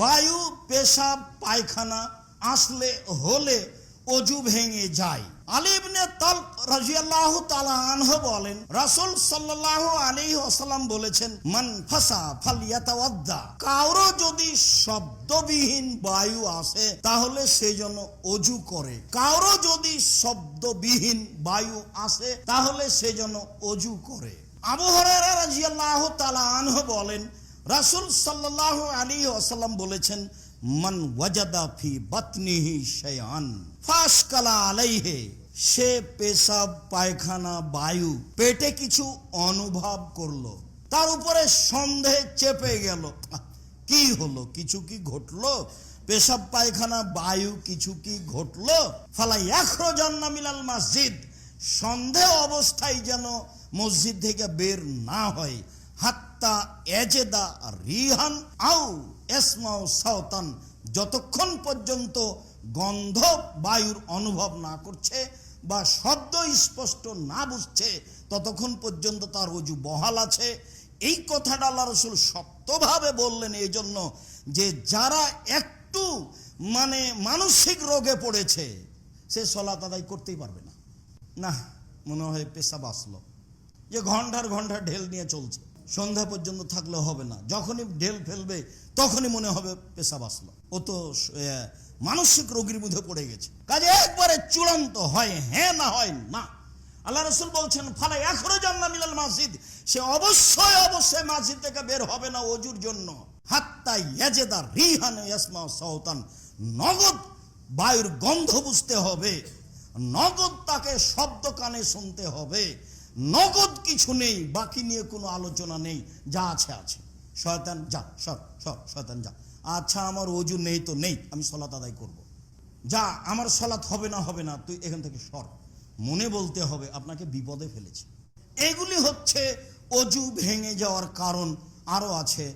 বায়ু, পেশাব, পায়খানা আসলে হলে অজু ভেঙে যায়। আলী ইবনে তালক রাদিয়াল্লাহু তাআলা আনহু বলেন, রাসূল সাল্লাল্লাহু আলাইহি ওয়াসাল্লাম বলেছেন, মান ফাসা ফালইয়াতাওয়াদ্দা। কারো যদি শব্দবিহীন বায়ু আসে তাহলে সে যেন অজু করে। কারো যদি শব্দবিহীন বায়ু আসে তাহলে সে যেন অজু করে। আবু হুরায়রা রাদিয়াল্লাহু তাআলা আনহু বলেন, রাসূল সাল্লাল্লাহু আলাইহি ওয়াসাল্লাম বলেছেন, মান ওয়াজাদা ফি বাতনিহি শাইআন ফাশকালা আলাইহি। সে পেশাব, পায়খানা, বায়ু, পেটে কিছু অনুভব করলো, তার উপরে সন্দেহ চেপে গেল, কি হলো, কিছু কি ঘটলো, পেশাব, পায়খানা, বায়ু কিছু কি ঘটলো, ফালা ইয়াখরুজান্না মিনাল মসজিদ। সন্দেহ অবস্থায় যেন মসজিদ থেকে বের না হয়, হাত্তা এজেদা রিহান আও ইসমাউ সাওতান। যতক্ষণ পর্যন্ত গন্ধ বায়ুর অনুভব না করছে বা শব্দ স্পষ্ট না বুঝছে ততক্ষণ পর্যন্ত তার অজু বহাল আছে। এই কথাটা আল্লাহ রাসূল শক্তভাবে বললেন এই জন্য যে যারা একটু মানসিক রোগে পড়েছে সে সালাত আদায় করতেই পারবে না। না, মনে হয় পেশাব আসলো, যে ঘন্টার ঘন্টা ঢেল নিয়ে চলছে, সন্ধ্যা পর্যন্ত থাকলে হবে না, যখনই ঢেল ফেলবে তখনই মনে হবে পেশাব আসলো। ও তো মানসিক রোগীর মধ্যে পড়ে গেছে। কাজে একবারে চূড়ান্ত হয় হ্যাঁ না হয় না। আল্লাহ রাসূল বলছেন, ফালা ইয়াখরুজান্না মিনাল মসজিদ। সে অবশ্যই মসজিদ থেকে বের হবে না ওযুর জন্য, হাত্তা ইয়াজেদা রিহান ইয়াসমাউ সাওতান। নগদ বায়ুর গন্ধ বুঝতে হবে, নগদ তাকে শব্দ কানে শুনতে হবে, নগদ কিছু নেই, বাকি নিয়ে কোনো আলোচনা নেই, যা আছে আছে। শয়তান যা, সর সর, শয়তান যা। আচ্ছা, আমার ওযু নেই তো নেই, আমি সালাত আদায় করব। যা, আমার সালাত হবে না, তুই এখান থেকে সর। মনে বলতে হবে আপনাকে বিপদে ফেলেছে। এগুলি হচ্ছে অজু ভেঙে যাওয়ার কারণ। আরো আছে।